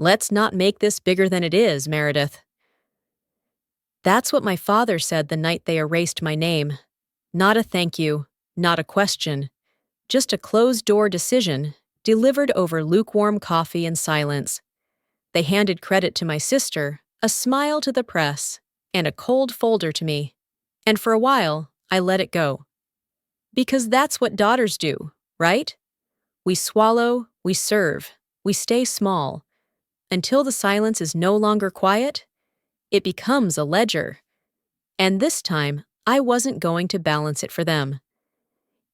Let's not make this bigger than it is, Meredith. That's what my father said the night they erased my name. Not a thank you, not a question. Just a closed-door decision, delivered over lukewarm coffee and silence. They handed credit to my sister, a smile to the press, and a cold folder to me. And for a while, I let it go. Because that's what daughters do, right? We swallow, we serve, we stay small. Until the silence is no longer quiet, it becomes a ledger. And this time, I wasn't going to balance it for them.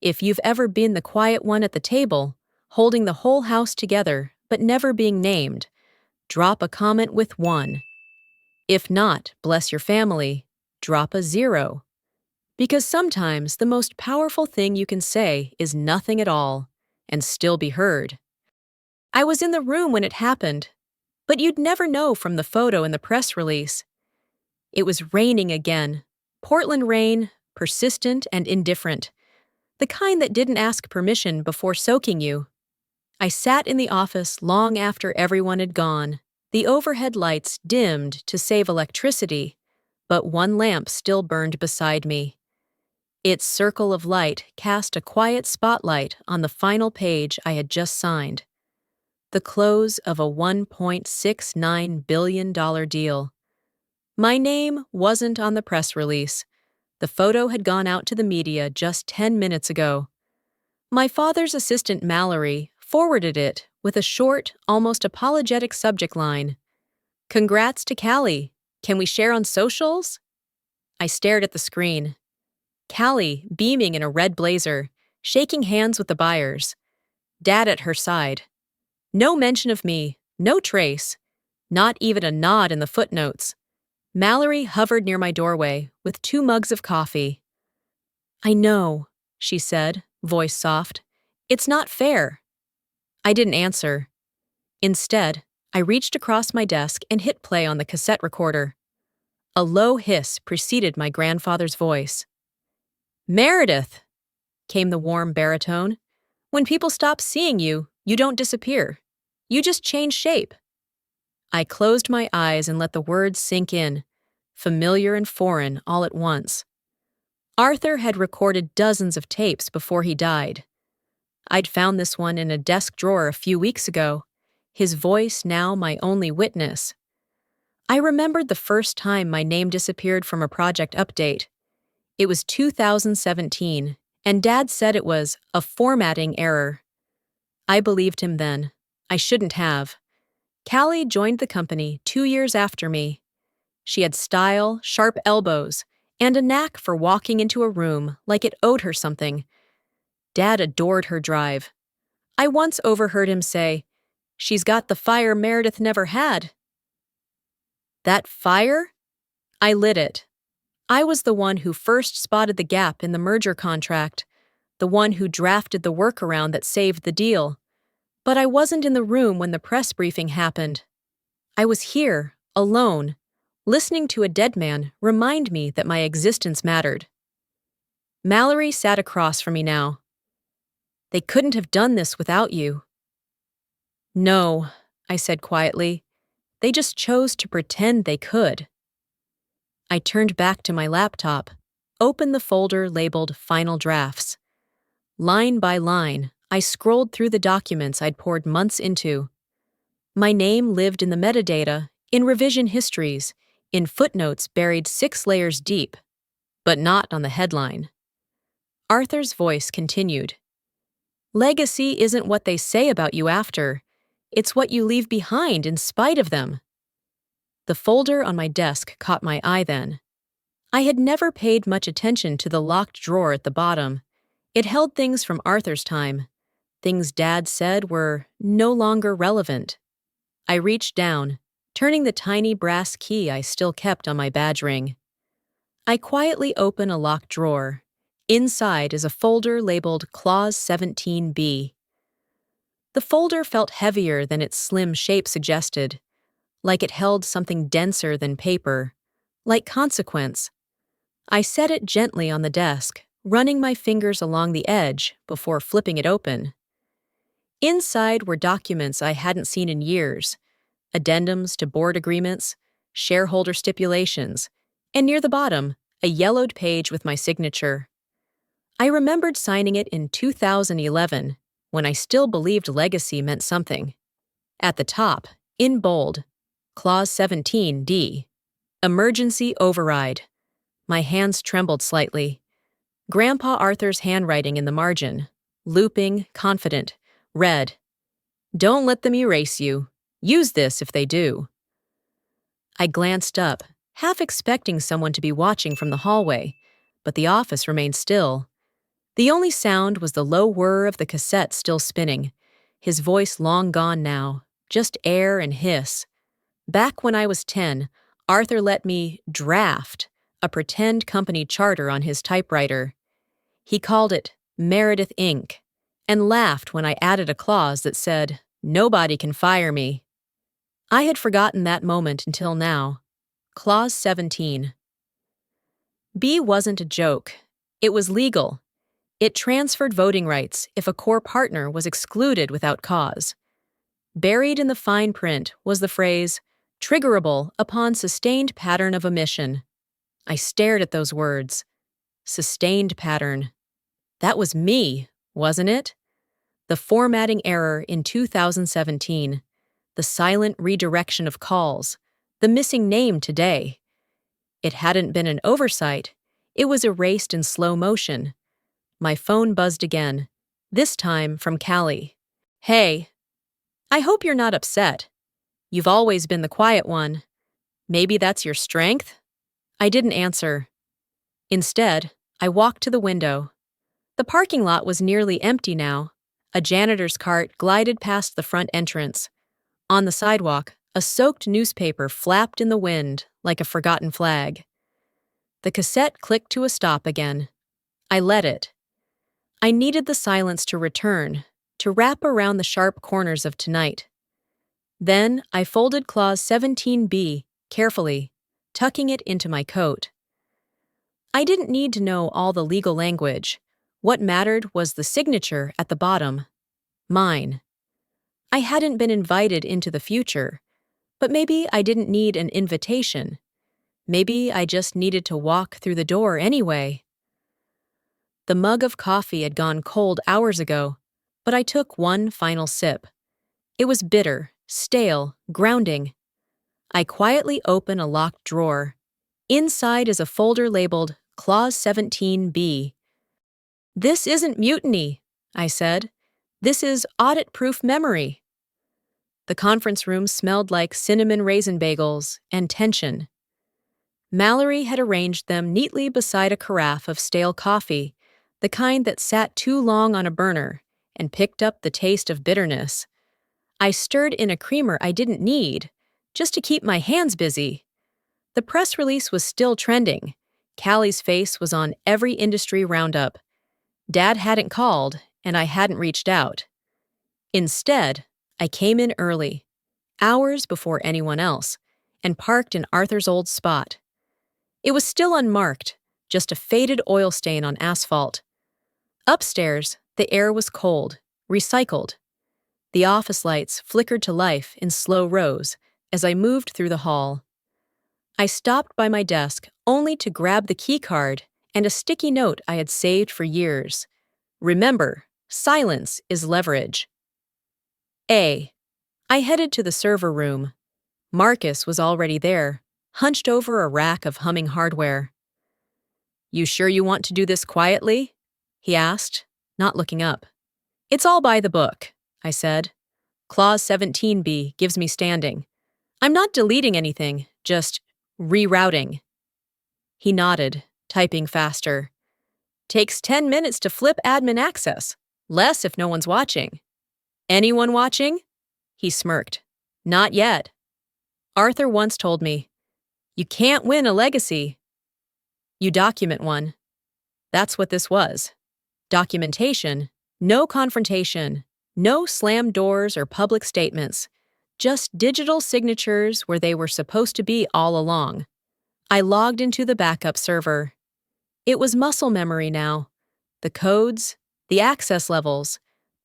If you've ever been the quiet one at the table, holding the whole house together but never being named, drop a comment with 1. If not, bless your family, drop a 0. Because sometimes the most powerful thing you can say is nothing at all, and still be heard. I was in the room when it happened, but you'd never know from the photo in the press release. It was raining again, Portland rain, persistent and indifferent. The kind that didn't ask permission before soaking you. I sat in the office long after everyone had gone, the overhead lights dimmed to save electricity, but one lamp still burned beside me. Its circle of light cast a quiet spotlight on the final page I had just signed. The close of a $1.69 billion deal. My name wasn't on the press release. The photo had gone out to the media just 10 minutes ago. My father's assistant Mallory forwarded it with a short, almost apologetic subject line. Congrats to Callie. Can we share on socials? I stared at the screen. Callie, beaming in a red blazer, shaking hands with the buyers. Dad at her side. No mention of me, no trace. Not even a nod in the footnotes. Mallory hovered near my doorway with 2 mugs of coffee. I know, she said, voice soft. It's not fair. I didn't answer. Instead, I reached across my desk and hit play on the cassette recorder. A low hiss preceded my grandfather's voice. Meredith, came the warm baritone. When people stop seeing you, you don't disappear. You just change shape. I closed my eyes and let the words sink in, familiar and foreign all at once. Arthur had recorded dozens of tapes before he died. I'd found this one in a desk drawer a few weeks ago, his voice now my only witness. I remembered the first time my name disappeared from a project update. It was 2017, and Dad said it was a formatting error. I believed him then. I shouldn't have. Callie joined the company 2 years after me. She had style, sharp elbows, and a knack for walking into a room like it owed her something. Dad adored her drive. I once overheard him say, "She's got the fire Meredith never had." That fire? I lit it. I was the one who first spotted the gap in the merger contract, the one who drafted the workaround that saved the deal. But I wasn't in the room when the press briefing happened. I was here, alone, listening to a dead man remind me that my existence mattered. Mallory sat across from me now. They couldn't have done this without you. No, I said quietly. They just chose to pretend they could. I turned back to my laptop, opened the folder labeled Final Drafts. Line by line, I scrolled through the documents I'd poured months into. My name lived in the metadata, in revision histories, in footnotes buried 6 layers deep, but not on the headline. Arthur's voice continued. Legacy isn't what they say about you after. It's what you leave behind in spite of them. The folder on my desk caught my eye then. I had never paid much attention to the locked drawer at the bottom. It held things from Arthur's time. Things Dad said were no longer relevant. I reached down, turning the tiny brass key I still kept on my badge ring. I quietly open a locked drawer. Inside is a folder labeled Clause 17B. The folder felt heavier than its slim shape suggested, like it held something denser than paper, like consequence. I set it gently on the desk, running my fingers along the edge before flipping it open. Inside were documents I hadn't seen in years, addendums to board agreements, shareholder stipulations, and near the bottom, a yellowed page with my signature. I remembered signing it in 2011, when I still believed legacy meant something. At the top, in bold, Clause 17D, Emergency Override. My hands trembled slightly. Grandpa Arthur's handwriting in the margin, looping, confident, read, "Don't let them erase you. Use this if they do." I glanced up, half expecting someone to be watching from the hallway, but the office remained still. The only sound was the low whir of the cassette still spinning, his voice long gone now, just air and hiss. Back when I was 10, Arthur let me draft a pretend company charter on his typewriter. He called it Meredith Inc. and laughed when I added a clause that said, "Nobody can fire me." I had forgotten that moment until now. Clause 17. B wasn't a joke. It was legal. It transferred voting rights if a core partner was excluded without cause. Buried in the fine print was the phrase, "triggerable upon sustained pattern of omission." I stared at those words. Sustained pattern. That was me, wasn't it? The formatting error in 2017. The silent redirection of calls. The missing name today. It hadn't been an oversight. It was erased in slow motion. My phone buzzed again, this time from Callie. "Hey, I hope you're not upset. You've always been the quiet one. Maybe that's your strength?" I didn't answer. Instead, I walked to the window. The parking lot was nearly empty now. A janitor's cart glided past the front entrance. On the sidewalk, a soaked newspaper flapped in the wind like a forgotten flag. The cassette clicked to a stop again. I let it. I needed the silence to return, to wrap around the sharp corners of tonight. Then I folded Clause 17B carefully, tucking it into my coat. I didn't need to know all the legal language. What mattered was the signature at the bottom. Mine. I hadn't been invited into the future, but maybe I didn't need an invitation. Maybe I just needed to walk through the door anyway. The mug of coffee had gone cold hours ago, but I took one final sip. It was bitter, stale, grounding. I quietly open a locked drawer. Inside is a folder labeled Clause 17B. "This isn't mutiny," I said. "This is audit-proof memory." The conference room smelled like cinnamon raisin bagels and tension. Mallory had arranged them neatly beside a carafe of stale coffee, the kind that sat too long on a burner and picked up the taste of bitterness. I stirred in a creamer I didn't need, just to keep my hands busy. The press release was still trending. Callie's face was on every industry roundup. Dad hadn't called, and I hadn't reached out. Instead, I came in early, hours before anyone else, and parked in Arthur's old spot. It was still unmarked, just a faded oil stain on asphalt. Upstairs, the air was cold, recycled. The office lights flickered to life in slow rows as I moved through the hall. I stopped by my desk only to grab the key card and a sticky note I had saved for years. Remember, silence is leverage. I headed to the server room. Marcus was already there, hunched over a rack of humming hardware. "You sure you want to do this quietly?" he asked, not looking up. "It's all by the book," I said. "Clause 17B gives me standing. I'm not deleting anything, just rerouting." He nodded, typing faster. "Takes 10 minutes to flip admin access, less if no one's watching." "Anyone watching?" He smirked. "Not yet. Arthur once told me, you can't win a legacy. You document one." That's what this was. Documentation, no confrontation, no slammed doors or public statements, just digital signatures where they were supposed to be all along. I logged into the backup server. It was muscle memory now. The codes, the access levels,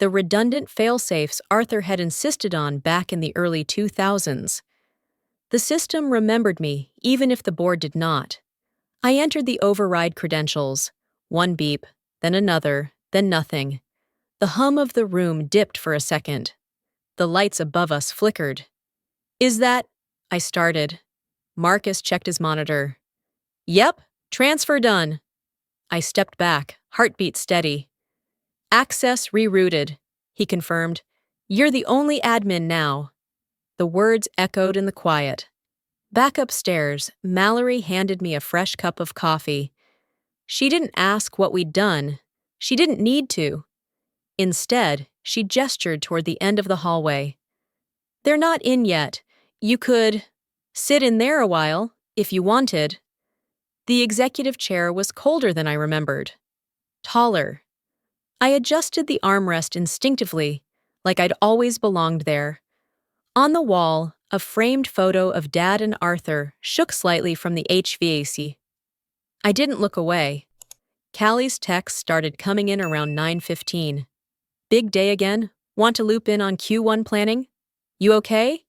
The redundant failsafes Arthur had insisted on back in the early 2000s. The system remembered me, even if the board did not. I entered the override credentials. One beep, then another, then nothing. The hum of the room dipped for a second. The lights above us flickered. "Is that—" I started. Marcus checked his monitor. "Yep, transfer done." I stepped back, heartbeat steady. "Access rerouted," he confirmed. "You're the only admin now." The words echoed in the quiet. Back upstairs, Mallory handed me a fresh cup of coffee. She didn't ask what we'd done. She didn't need to. Instead, she gestured toward the end of the hallway. "They're not in yet. You could sit in there a while, if you wanted." The executive chair was colder than I remembered. Taller. I adjusted the armrest instinctively, like I'd always belonged there. On the wall, a framed photo of Dad and Arthur shook slightly from the HVAC. I didn't look away. Callie's text started coming in around 9:15. "Big day again? Want to loop in on Q1 planning? You okay?"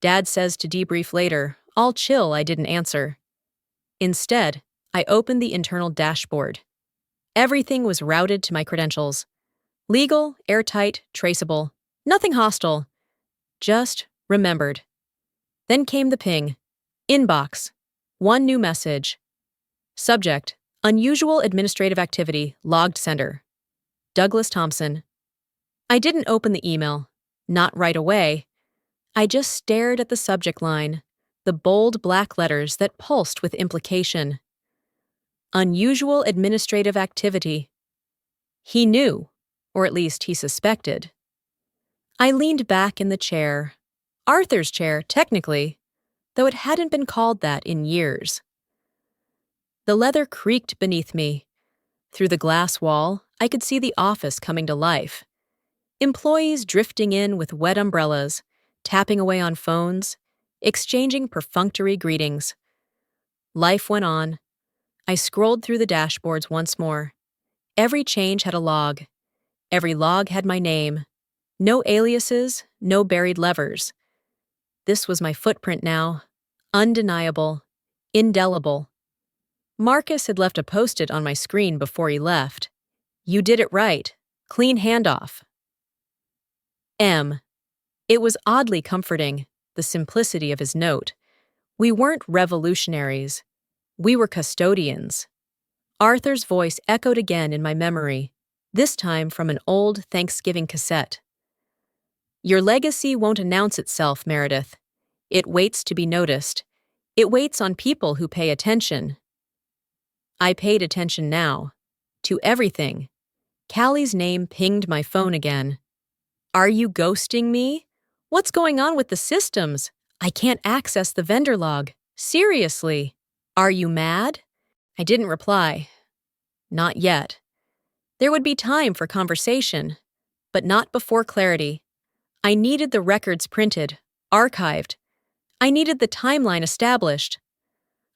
Dad says to debrief later. All chill, I didn't answer. Instead, I opened the internal dashboard. Everything was routed to my credentials. Legal, airtight, traceable. Nothing hostile. Just remembered. Then came the ping. Inbox. One new message. Subject: Unusual administrative activity, logged sender. Douglas Thompson. I didn't open the email. Not right away. I just stared at the subject line, the bold black letters that pulsed with implication. Unusual administrative activity. He knew, or at least he suspected. I leaned back in the chair. Arthur's chair, technically, though it hadn't been called that in years. The leather creaked beneath me. Through the glass wall, I could see the office coming to life. Employees drifting in with wet umbrellas, tapping away on phones, exchanging perfunctory greetings. Life went on. I scrolled through the dashboards once more. Every change had a log. Every log had my name. No aliases, no buried levers. This was my footprint now. Undeniable. Indelible. Marcus had left a post-it on my screen before he left. "You did it right. Clean handoff." M. It was oddly comforting, the simplicity of his note. We weren't revolutionaries. We were custodians. Arthur's voice echoed again in my memory, this time from an old Thanksgiving cassette. "Your legacy won't announce itself, Meredith. It waits to be noticed. It waits on people who pay attention." I paid attention now. To everything. Callie's name pinged my phone again. "Are you ghosting me? What's going on with the systems? I can't access the vendor log. Seriously. Are you mad?" I didn't reply. Not yet. There would be time for conversation, but not before clarity. I needed the records printed, archived. I needed the timeline established.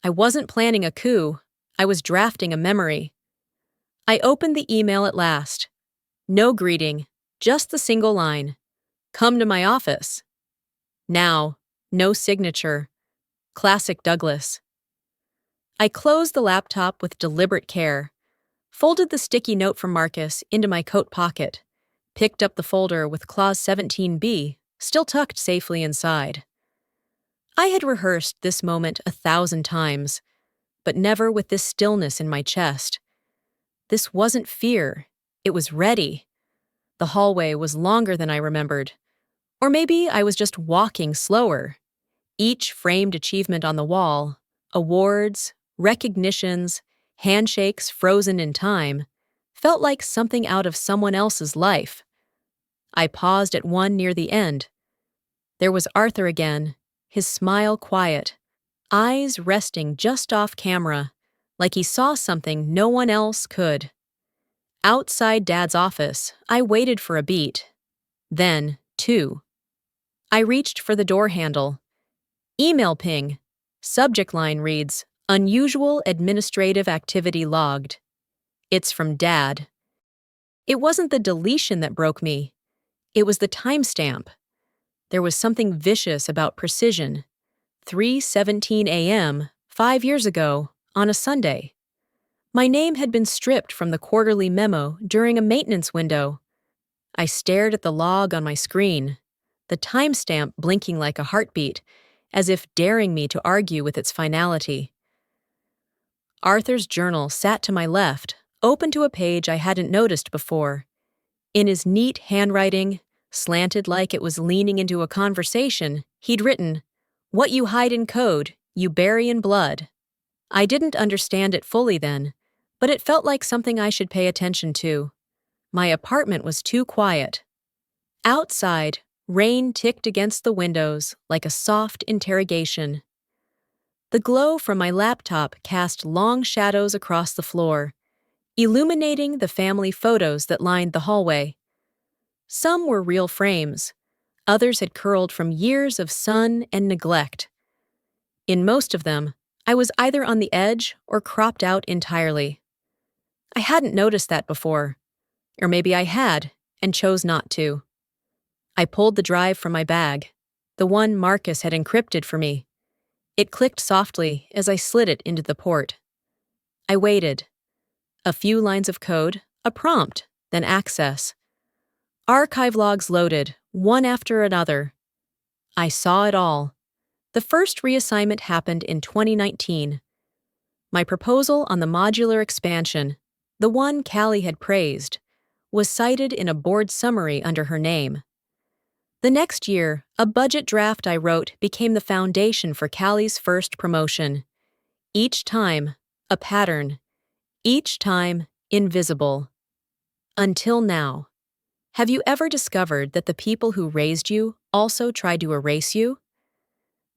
I wasn't planning a coup. I was drafting a memory. I opened the email at last. No greeting, just the single line. "Come to my office." Now, no signature. Classic Douglas. I closed the laptop with deliberate care, folded the sticky note from Marcus into my coat pocket, picked up the folder with Clause 17B, still tucked safely inside. I had rehearsed this moment 1,000 times, but never with this stillness in my chest. This wasn't fear, it was ready. The hallway was longer than I remembered. Or maybe I was just walking slower. Each framed achievement on the wall, awards, recognitions, handshakes frozen in time, felt like something out of someone else's life. I paused at one near the end. There was Arthur again, his smile quiet, eyes resting just off camera, like he saw something no one else could. Outside Dad's office, I waited for a beat. Then, two. I reached for the door handle. Email ping. Subject line reads, "Unusual administrative activity logged." It's from Dad. It wasn't the deletion that broke me. It was the timestamp. There was something vicious about precision. 3:17 a.m., 5 years ago, on a Sunday. My name had been stripped from the quarterly memo during a maintenance window. I stared at the log on my screen, the timestamp blinking like a heartbeat, as if daring me to argue with its finality. Arthur's journal sat to my left, open to a page I hadn't noticed before. In his neat handwriting, slanted like it was leaning into a conversation, he'd written, "What you hide in code, you bury in blood." I didn't understand it fully then, but it felt like something I should pay attention to. My apartment was too quiet. Outside, rain ticked against the windows like a soft interrogation. The glow from my laptop cast long shadows across the floor, illuminating the family photos that lined the hallway. Some were real frames. Others had curled from years of sun and neglect. In most of them, I was either on the edge or cropped out entirely. I hadn't noticed that before. Or maybe I had, and chose not to. I pulled the drive from my bag, the one Marcus had encrypted for me. It clicked softly as I slid it into the port. I waited. A few lines of code, a prompt, then access. Archive logs loaded, one after another. I saw it all. The first reassignment happened in 2019. My proposal on the modular expansion, the one Callie had praised, was cited in a board summary under her name. The next year, a budget draft I wrote became the foundation for Callie's first promotion. Each time, a pattern. Each time, invisible. Until now. Have you ever discovered that the people who raised you also tried to erase you?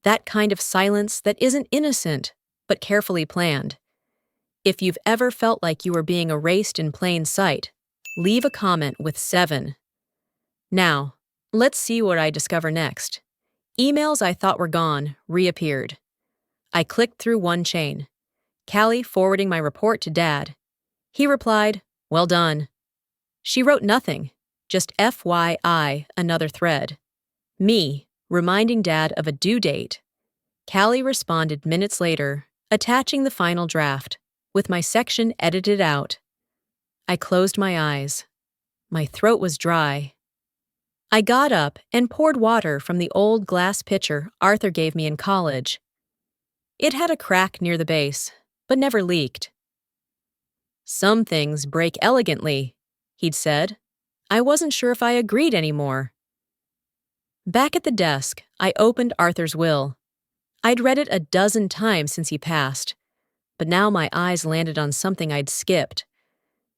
That kind of silence that isn't innocent, but carefully planned. If you've ever felt like you were being erased in plain sight, leave a comment with 7. Now, let's see what I discover next. Emails I thought were gone reappeared. I clicked through one chain. Callie forwarding my report to Dad. He replied, "Well done." She wrote nothing, just FYI, another thread. Me, reminding Dad of a due date. Callie responded minutes later, attaching the final draft, with my section edited out. I closed my eyes. My throat was dry. I got up and poured water from the old glass pitcher Arthur gave me in college. It had a crack near the base, but never leaked. "Some things break elegantly," he'd said. I wasn't sure if I agreed anymore. Back at the desk, I opened Arthur's will. I'd read it a dozen times since he passed, but now my eyes landed on something I'd skipped.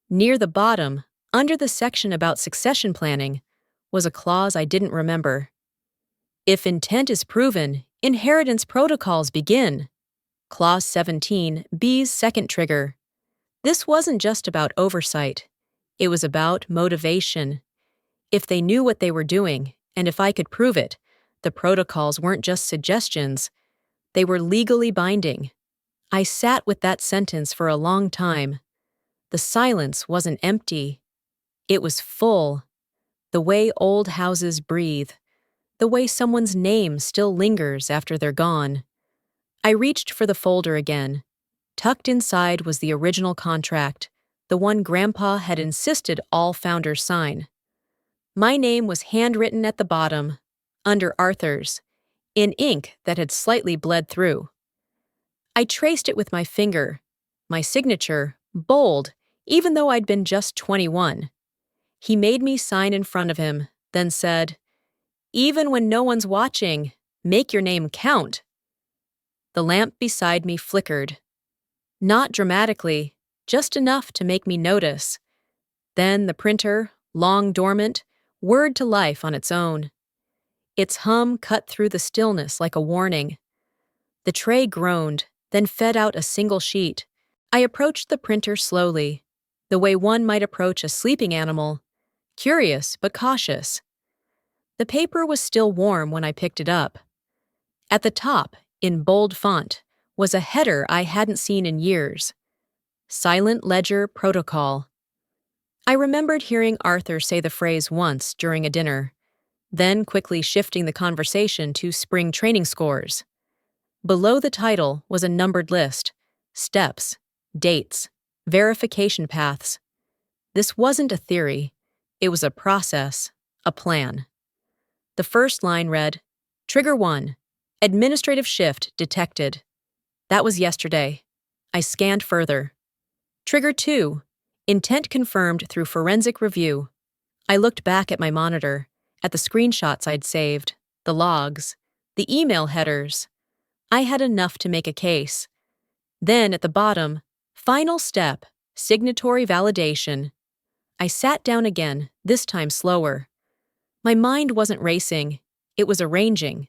Near the bottom, under the section about succession planning, was a clause I didn't remember. If intent is proven, inheritance protocols begin. Clause 17, B's second trigger. This wasn't just about oversight. It was about motivation. If they knew what they were doing, and if I could prove it, the protocols weren't just suggestions. They were legally binding. I sat with that sentence for a long time. The silence wasn't empty. It was full. The way old houses breathe. The way someone's name still lingers after they're gone. I reached for the folder again. Tucked inside was the original contract, the one Grandpa had insisted all founders sign. My name was handwritten at the bottom, under Arthur's, in ink that had slightly bled through. I traced it with my finger, my signature, bold, even though I'd been just 21. He made me sign in front of him, then said, "Even when no one's watching, make your name count." The lamp beside me flickered. Not dramatically, just enough to make me notice. Then the printer, long dormant, whirred to life on its own. Its hum cut through the stillness like a warning. The tray groaned, then fed out a single sheet. I approached the printer slowly, the way one might approach a sleeping animal, curious but cautious. The paper was still warm when I picked it up. At the top, in bold font, was a header I hadn't seen in years. Silent Ledger Protocol. I remembered hearing Arthur say the phrase once during a dinner, then quickly shifting the conversation to spring training scores. Below the title was a numbered list: steps, dates, verification paths. This wasn't a theory, it was a process, a plan. The first line read, Trigger 1, administrative shift detected. That was yesterday. I scanned further. Trigger 2, intent confirmed through forensic review. I looked back at my monitor, at the screenshots I'd saved, the logs, the email headers. I had enough to make a case. Then at the bottom, final step, signatory validation. I sat down again, this time slower. My mind wasn't racing, it was arranging,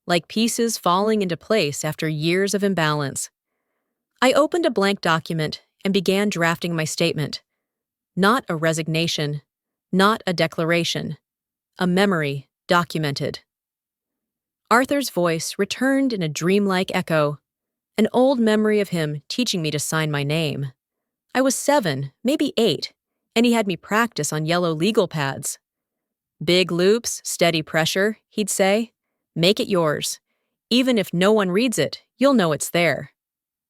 like pieces falling into place after years of imbalance. I opened a blank document and began drafting my statement. Not a resignation, not a declaration, a memory documented. Arthur's voice returned in a dreamlike echo, an old memory of him teaching me to sign my name. I was 7, maybe 8, and he had me practice on yellow legal pads. Big loops, steady pressure, he'd say. Make it yours. Even if no one reads it, you'll know it's there.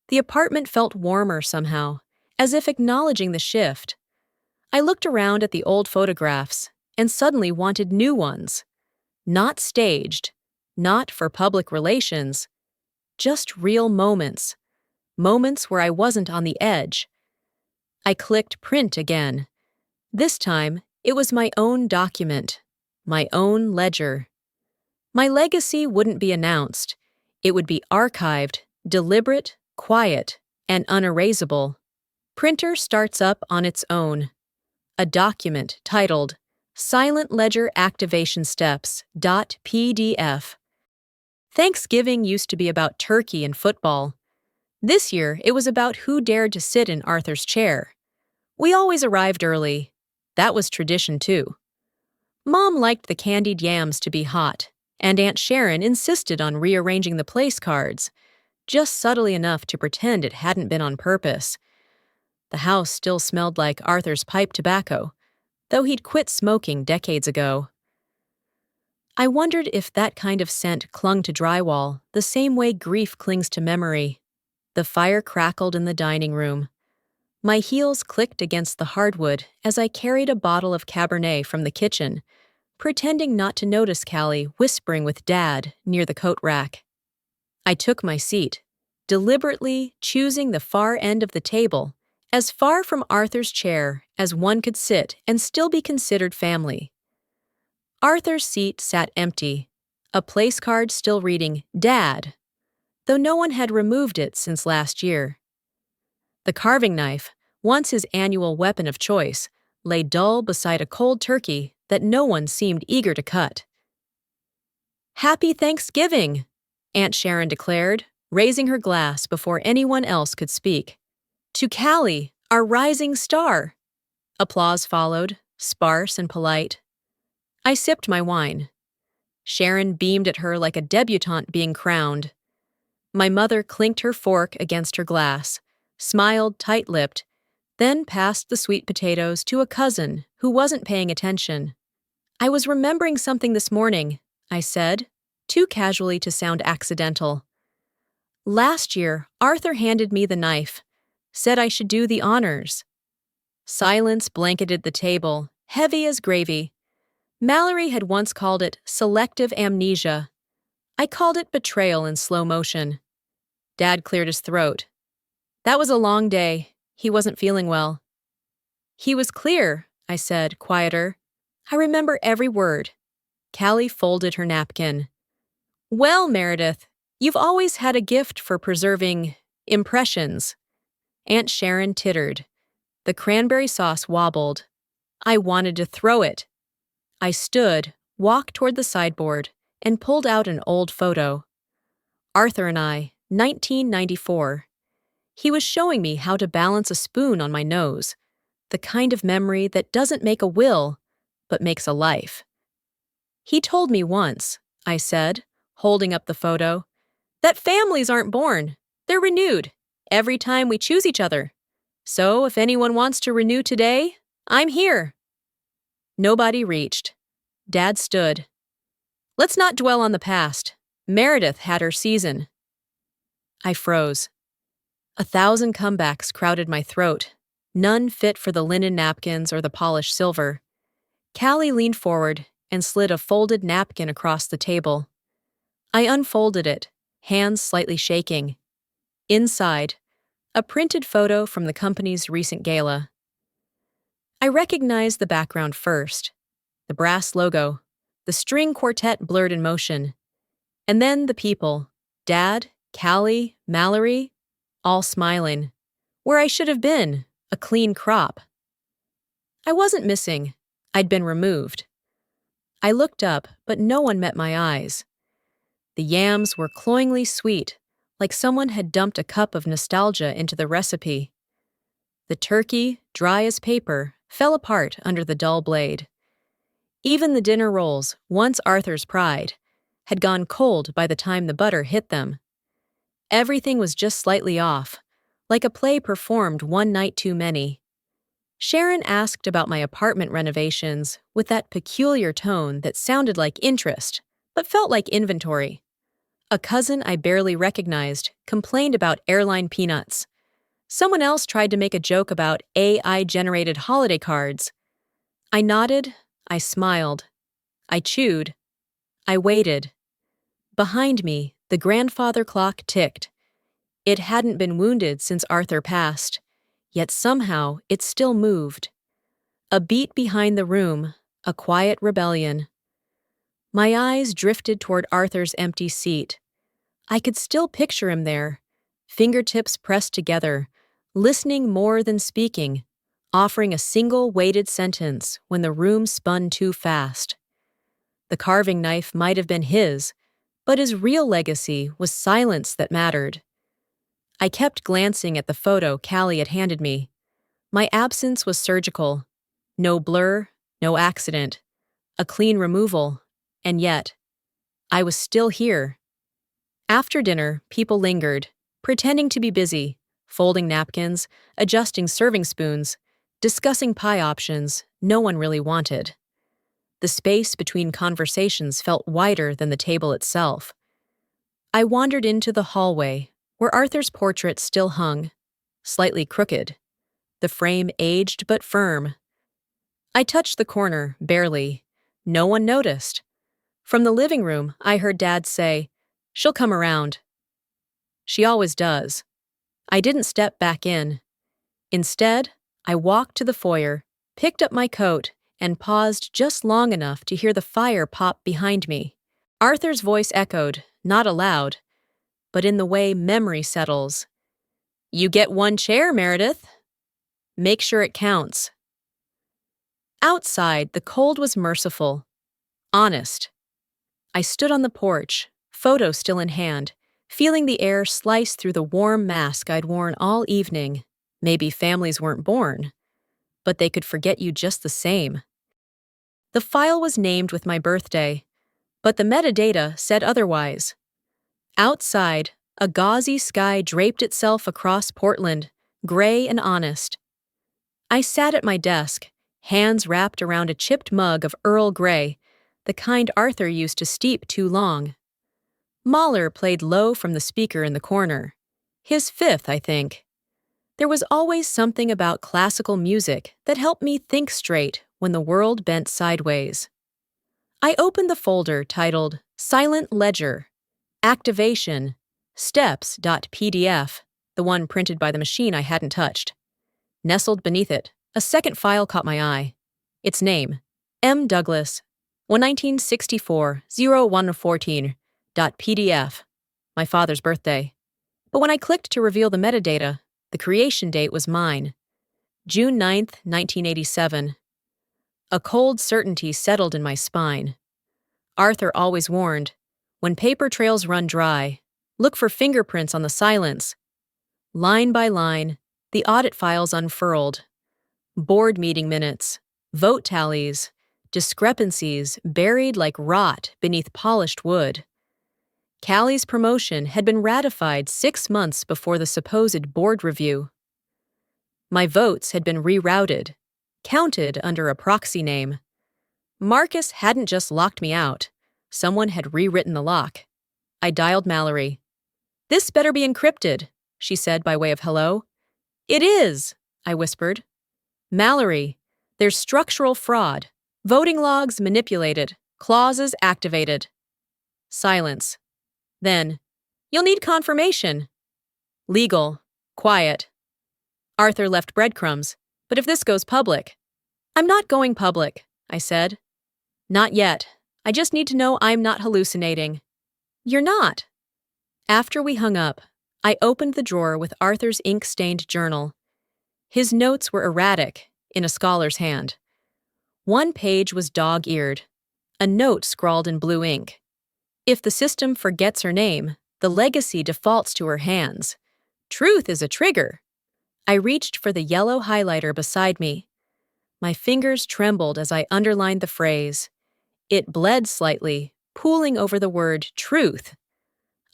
The apartment felt warmer somehow, as if acknowledging the shift. I looked around at the old photographs and suddenly wanted new ones. Not staged, not for public relations, just real moments. Moments where I wasn't on the edge. I clicked print again. This time, it was my own document, my own ledger. My legacy wouldn't be announced. It would be archived, deliberate, quiet, and unerasable. Printer starts up on its own. A document titled Silent Ledger Activation Steps .pdf. Thanksgiving used to be about turkey and football. This year, it was about who dared to sit in Arthur's chair. We always arrived early. That was tradition, too. Mom liked the candied yams to be hot, and Aunt Sharon insisted on rearranging the place cards, just subtly enough to pretend it hadn't been on purpose. The house still smelled like Arthur's pipe tobacco, though he'd quit smoking decades ago. I wondered if that kind of scent clung to drywall the same way grief clings to memory. The fire crackled in the dining room. My heels clicked against the hardwood as I carried a bottle of Cabernet from the kitchen, pretending not to notice Callie whispering with Dad near the coat rack. I took my seat, deliberately choosing the far end of the table, as far from Arthur's chair as one could sit and still be considered family. Arthur's seat sat empty, a place card still reading Dad, though no one had removed it since last year. The carving knife, once his annual weapon of choice, lay dull beside a cold turkey that no one seemed eager to cut. "Happy Thanksgiving," Aunt Sharon declared, raising her glass before anyone else could speak. "To Callie, our rising star." Applause followed, sparse and polite. I sipped my wine. Sharon beamed at her like a debutante being crowned. My mother clinked her fork against her glass, smiled tight-lipped, then passed the sweet potatoes to a cousin who wasn't paying attention. "I was remembering something this morning," I said, too casually to sound accidental. "Last year, Arthur handed me the knife, said I should do the honors." Silence blanketed the table, heavy as gravy. Mallory had once called it selective amnesia. I called it betrayal in slow motion. Dad cleared his throat. "That was a long day. He wasn't feeling well." "He was clear," I said, quieter. "I remember every word." Callie folded her napkin. "Well, Meredith, you've always had a gift for preserving impressions." Aunt Sharon tittered. The cranberry sauce wobbled. I wanted to throw it. I stood, walked toward the sideboard, and pulled out an old photo. Arthur and I, 1994. He was showing me how to balance a spoon on my nose, the kind of memory that doesn't make a will, but makes a life. "He told me once," I said, holding up the photo, "that families aren't born, they're renewed, every time we choose each other. So if anyone wants to renew today, I'm here. Nobody reached. Dad stood. Let's not dwell on the past. Meredith had her season. I froze. 1,000 comebacks crowded my throat, none fit for the linen napkins or the polished silver. Callie leaned forward and slid a folded napkin across the table. I unfolded it, hands slightly shaking. Inside, a printed photo from the company's recent gala. I recognized the background first, the brass logo, the string quartet blurred in motion, and then the people, Dad, Callie, Mallory, all smiling. Where I should have been, a clean crop. I wasn't missing. I'd been removed. I looked up, but no one met my eyes. The yams were cloyingly sweet, like someone had dumped a cup of nostalgia into the recipe. The turkey, dry as paper, fell apart under the dull blade. Even the dinner rolls, once Arthur's pride, had gone cold by the time the butter hit them. Everything was just slightly off, like a play performed one night too many. Sharon asked about my apartment renovations with that peculiar tone that sounded like interest, but felt like inventory. A cousin I barely recognized complained about airline peanuts. Someone else tried to make a joke about AI-generated holiday cards. I nodded, I smiled, I chewed, I waited. Behind me, the grandfather clock ticked. It hadn't been wounded since Arthur passed, yet somehow it still moved. A beat behind the room, a quiet rebellion. My eyes drifted toward Arthur's empty seat. I could still picture him there, fingertips pressed together, listening more than speaking, offering a single weighted sentence when the room spun too fast. The carving knife might have been his, but his real legacy was silence that mattered. I kept glancing at the photo Callie had handed me. My absence was surgical. No blur, no accident. A clean removal. And yet, I was still here. After dinner, people lingered, pretending to be busy, folding napkins, adjusting serving spoons, discussing pie options no one really wanted. The space between conversations felt wider than the table itself. I wandered into the hallway, where Arthur's portrait still hung, slightly crooked, the frame aged but firm. I touched the corner, barely. No one noticed. From the living room, I heard Dad say, "She'll come around." She always does. I didn't step back in. Instead, I walked to the foyer, picked up my coat, and paused just long enough to hear the fire pop behind me. Arthur's voice echoed, not aloud, but in the way memory settles. "You get one chair, Meredith. Make sure it counts." Outside, the cold was merciful, honest. I stood on the porch, photo still in hand, feeling the air slice through the warm mask I'd worn all evening. Maybe families weren't born, but they could forget you just the same. The file was named with my birthday, but the metadata said otherwise. Outside, a gauzy sky draped itself across Portland, gray and honest. I sat at my desk, hands wrapped around a chipped mug of Earl Grey, the kind Arthur used to steep too long. Mahler played low from the speaker in the corner. His fifth, I think. There was always something about classical music that helped me think straight when the world bent sideways. I opened the folder titled Silent Ledger, Activation, Steps.pdf, the one printed by the machine I hadn't touched. Nestled beneath it, a second file caught my eye. Its name, M. Douglas, 1964-0114.pdf, my father's birthday. But when I clicked to reveal the metadata, the creation date was mine, June 9th, 1987. A cold certainty settled in my spine. Arthur always warned, when paper trails run dry, look for fingerprints on the silence. Line by line, the audit files unfurled. Board meeting minutes, vote tallies, discrepancies buried like rot beneath polished wood. Callie's promotion had been ratified 6 months before the supposed board review. My votes had been rerouted, counted under a proxy name. Marcus hadn't just locked me out. Someone had rewritten the lock. I dialed Mallory. "This better be encrypted," she said by way of hello. "It is," I whispered. "Mallory, there's structural fraud. Voting logs manipulated. Clauses activated." Silence. Then, "You'll need confirmation." "Legal. Quiet." Arthur left breadcrumbs. "But if this goes public—" "I'm not going public," I said. "Not yet. I just need to know I'm not hallucinating." "You're not." After we hung up, I opened the drawer with Arthur's ink-stained journal. His notes were erratic, in a scholar's hand. One page was dog-eared, a note scrawled in blue ink. "If the system forgets her name, the legacy defaults to her hands. Truth is a trigger." I reached for the yellow highlighter beside me. My fingers trembled as I underlined the phrase. It bled slightly, pooling over the word truth.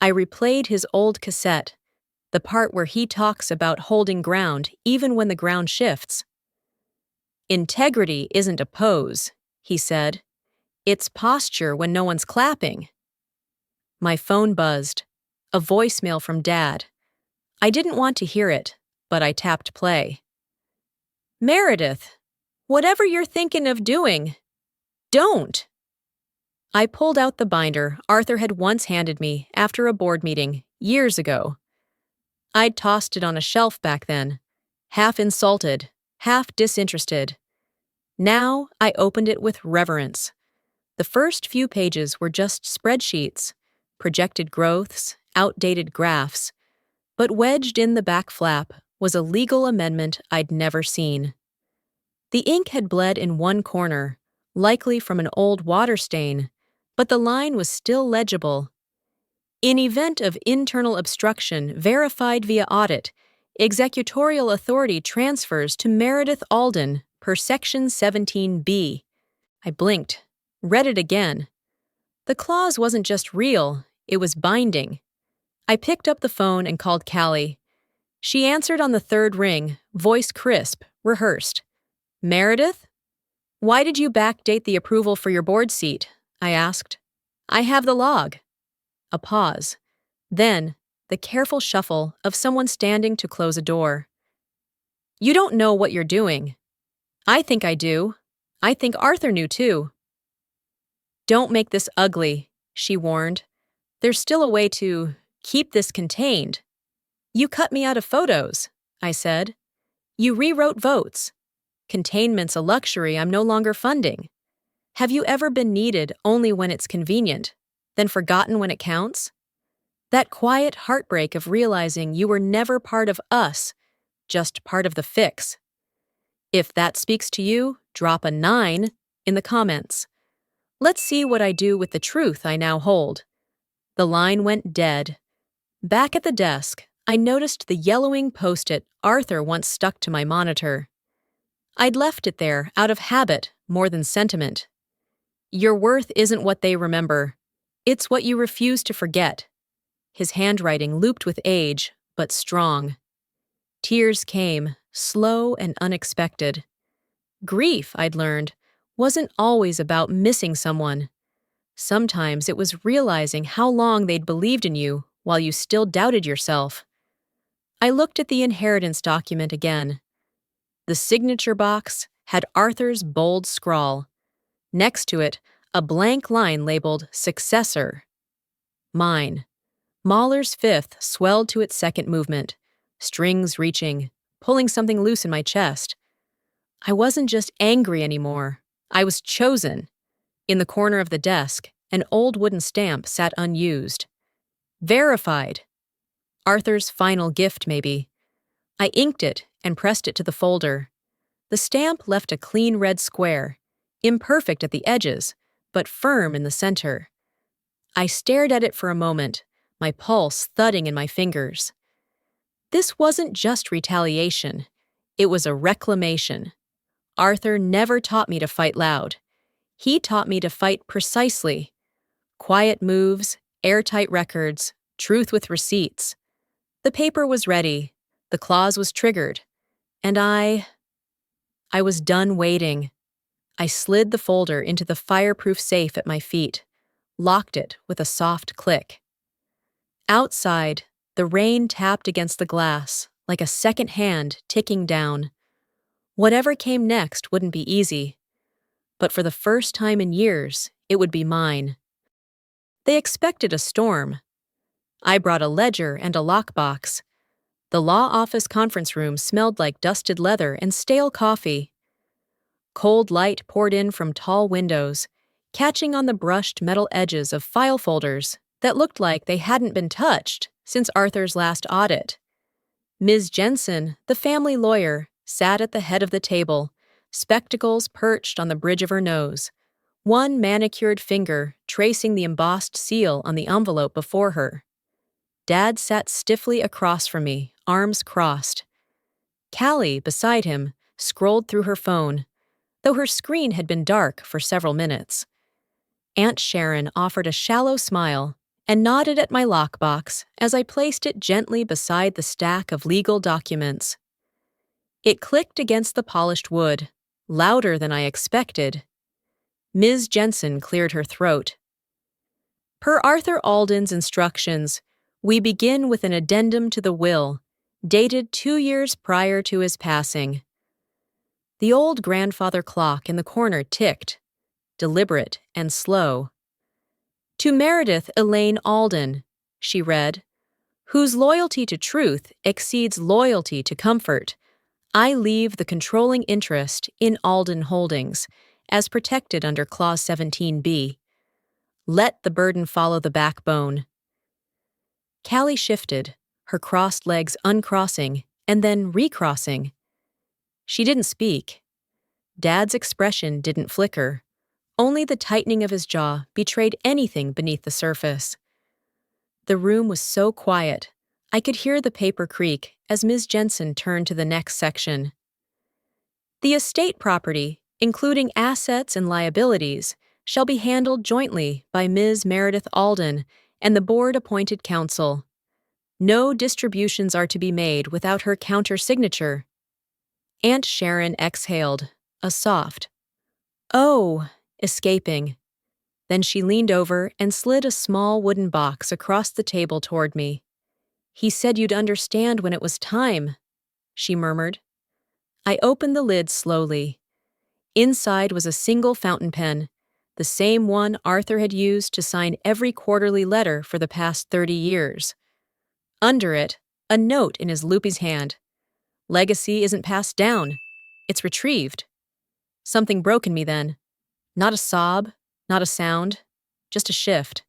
I replayed his old cassette, the part where he talks about holding ground even when the ground shifts. "Integrity isn't a pose," he said. "It's posture when no one's clapping." My phone buzzed. A voicemail from Dad. I didn't want to hear it, but I tapped play. "Meredith, whatever you're thinking of doing, don't." I pulled out the binder Arthur had once handed me after a board meeting, years ago. I'd tossed it on a shelf back then, half insulted, half disinterested. Now I opened it with reverence. The first few pages were just spreadsheets, projected growths, outdated graphs, but wedged in the back flap was a legal amendment I'd never seen. The ink had bled in one corner, likely from an old water stain, but the line was still legible. "In event of internal obstruction verified via audit, executorial authority transfers to Meredith Alden per Section 17B. I blinked, read it again. The clause wasn't just real, it was binding. I picked up the phone and called Callie. She answered on the third ring, voice crisp, rehearsed. "Meredith? Why did you backdate the approval for your board seat?" I asked. "I have the log." A pause. Then, the careful shuffle of someone standing to close a door. "You don't know what you're doing." "I think I do. I think Arthur knew too." "Don't make this ugly," she warned. "There's still a way to keep this contained." "You cut me out of photos," I said. "You rewrote votes. Containment's a luxury I'm no longer funding. Have you ever been needed only when it's convenient, then forgotten when it counts? That quiet heartbreak of realizing you were never part of us, just part of the fix. If that speaks to you, drop a 9 in the comments. Let's see what I do with the truth I now hold. The line went dead. Back at the desk, I noticed the yellowing post-it Arthur once stuck to my monitor. I'd left it there out of habit more than sentiment. "Your worth isn't what they remember. It's what you refuse to forget." His handwriting looped with age, but strong. Tears came, slow and unexpected. Grief, I'd learned, wasn't always about missing someone. Sometimes it was realizing how long they'd believed in you while you still doubted yourself. I looked at the inheritance document again. The signature box had Arthur's bold scrawl. Next to it, a blank line labeled Successor. Mine. Mahler's fifth swelled to its second movement, strings reaching, pulling something loose in my chest. I wasn't just angry anymore. I was chosen. In the corner of the desk, an old wooden stamp sat unused. Verified. Arthur's final gift, maybe. I inked it and pressed it to the folder. The stamp left a clean red square, imperfect at the edges, but firm in the center. I stared at it for a moment, my pulse thudding in my fingers. This wasn't just retaliation. It was a reclamation. Arthur never taught me to fight loud. He taught me to fight precisely. Quiet moves, airtight records, truth with receipts. The paper was ready. The clause was triggered. And I I was done waiting. I slid the folder into the fireproof safe at my feet, locked it with a soft click. Outside, the rain tapped against the glass like a second hand ticking down. Whatever came next wouldn't be easy, but for the first time in years, it would be mine. They expected a storm. I brought a ledger and a lockbox. The law office conference room smelled like dusted leather and stale coffee. Cold light poured in from tall windows, catching on the brushed metal edges of file folders that looked like they hadn't been touched since Arthur's last audit. Ms. Jensen, the family lawyer, sat at the head of the table, spectacles perched on the bridge of her nose, one manicured finger tracing the embossed seal on the envelope before her. Dad sat stiffly across from me, arms crossed. Callie, beside him, scrolled through her phone, though her screen had been dark for several minutes. Aunt Sharon offered a shallow smile and nodded at my lockbox as I placed it gently beside the stack of legal documents. It clicked against the polished wood, louder than I expected. Ms. Jensen cleared her throat. Per Arthur Alden's instructions, we begin with an addendum to the will, dated 2 years prior to his passing. The old grandfather clock in the corner ticked, deliberate and slow. To Meredith Elaine Alden, she read, whose loyalty to truth exceeds loyalty to comfort, I leave the controlling interest in Alden Holdings, as protected under Clause 17b. Let the burden follow the backbone. Callie shifted, her crossed legs uncrossing and then recrossing. She didn't speak. Dad's expression didn't flicker. Only the tightening of his jaw betrayed anything beneath the surface. The room was so quiet, I could hear the paper creak as Ms. Jensen turned to the next section. The estate property, including assets and liabilities, shall be handled jointly by Ms. Meredith Alden and the board-appointed counsel. No distributions are to be made without her counter-signature. Aunt Sharon exhaled, a soft, "Oh," escaping. Then she leaned over and slid a small wooden box across the table toward me. "He said you'd understand when it was time," she murmured. I opened the lid slowly. Inside was a single fountain pen, the same one Arthur had used to sign every quarterly letter for the past 30 years. Under it, a note in his loopy's hand. Legacy isn't passed down. It's retrieved. Something broke in me then. Not a sob, not a sound, just a shift.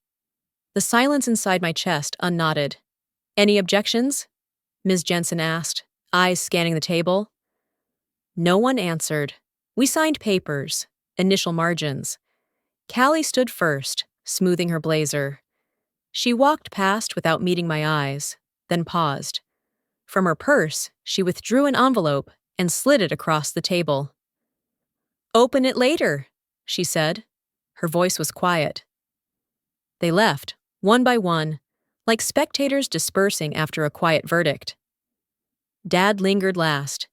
The silence inside my chest unknotted. "Any objections?" Ms. Jensen asked, eyes scanning the table. No one answered. We signed papers, initial margins. Callie stood first, smoothing her blazer. She walked past without meeting my eyes, then paused. From her purse, she withdrew an envelope and slid it across the table. "Open it later," she said. Her voice was quiet. They left, one by one, like spectators dispersing after a quiet verdict. Dad lingered last.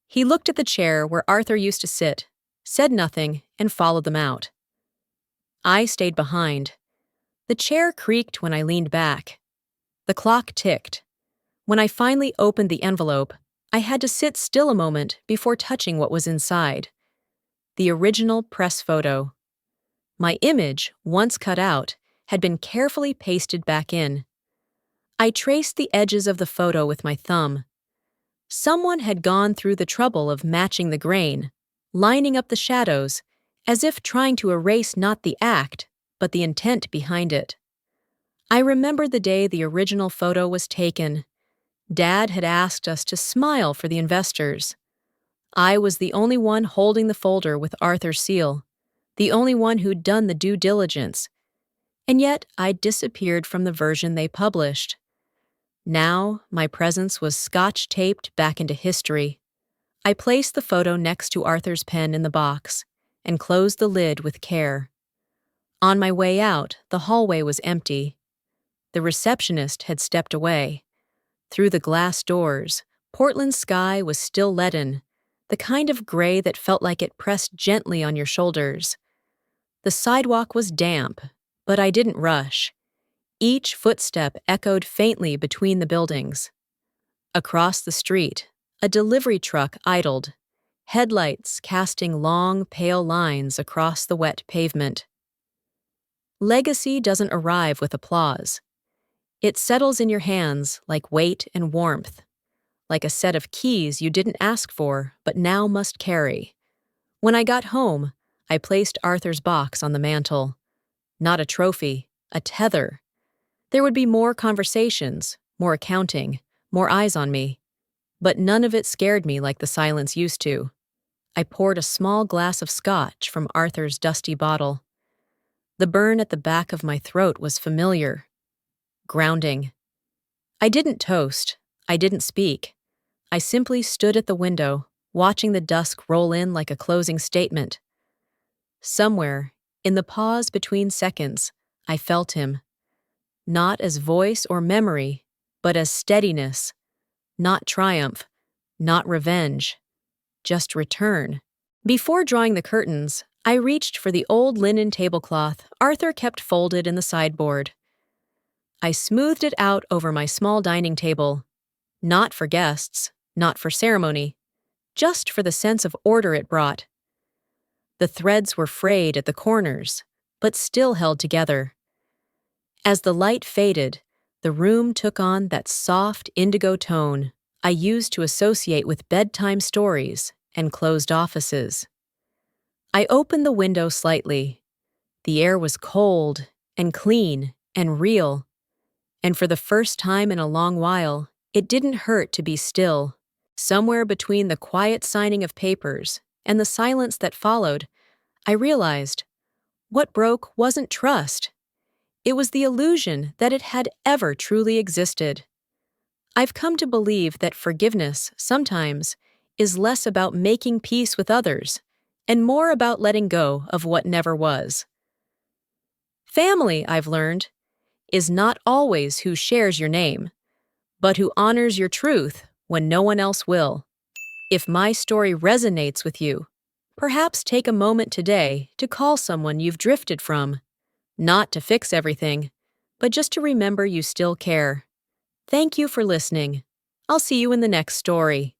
He looked at the chair where Arthur used to sit, said nothing, and followed them out. I stayed behind. The chair creaked when I leaned back. The clock ticked. When I finally opened the envelope, I had to sit still a moment before touching what was inside. The original press photo. My image, once cut out, had been carefully pasted back in. I traced the edges of the photo with my thumb. Someone had gone through the trouble of matching the grain, lining up the shadows, as if trying to erase not the act, but the intent behind it. I remembered the day the original photo was taken. Dad had asked us to smile for the investors. I was the only one holding the folder with Arthur's seal, the only one who'd done the due diligence. And yet I'd disappeared from the version they published. Now my presence was scotch-taped back into history. I placed the photo next to Arthur's pen in the box and closed the lid with care. On my way out, the hallway was empty. The receptionist had stepped away. Through the glass doors, Portland's sky was still leaden, the kind of gray that felt like it pressed gently on your shoulders. The sidewalk was damp, but I didn't rush. Each footstep echoed faintly between the buildings. Across the street, a delivery truck idled, headlights casting long, pale lines across the wet pavement. Legacy doesn't arrive with applause. It settles in your hands like weight and warmth, like a set of keys you didn't ask for but now must carry. When I got home, I placed Arthur's box on the mantel. Not a trophy, a tether. There would be more conversations, more accounting, more eyes on me. But none of it scared me like the silence used to. I poured a small glass of scotch from Arthur's dusty bottle. The burn at the back of my throat was familiar. Grounding. I didn't toast. I didn't speak. I simply stood at the window, watching the dusk roll in like a closing statement. Somewhere, in the pause between seconds, I felt him. Not as voice or memory, but as steadiness. Not triumph, not revenge, just return. Before drawing the curtains, I reached for the old linen tablecloth Arthur kept folded in the sideboard. I smoothed it out over my small dining table, not for guests, not for ceremony, just for the sense of order it brought. The threads were frayed at the corners, but still held together. As the light faded, the room took on that soft indigo tone I used to associate with bedtime stories and closed offices. I opened the window slightly. The air was cold and clean and real, and for the first time in a long while, it didn't hurt to be still. Somewhere between the quiet signing of papers and the silence that followed, I realized what broke wasn't trust. It was the illusion that it had ever truly existed. I've come to believe that forgiveness, sometimes, is less about making peace with others and more about letting go of what never was. Family, I've learned, is not always who shares your name, but who honors your truth when no one else will. If my story resonates with you, perhaps take a moment today to call someone you've drifted from. Not to fix everything, but just to remember you still care. Thank you for listening. I'll see you in the next story.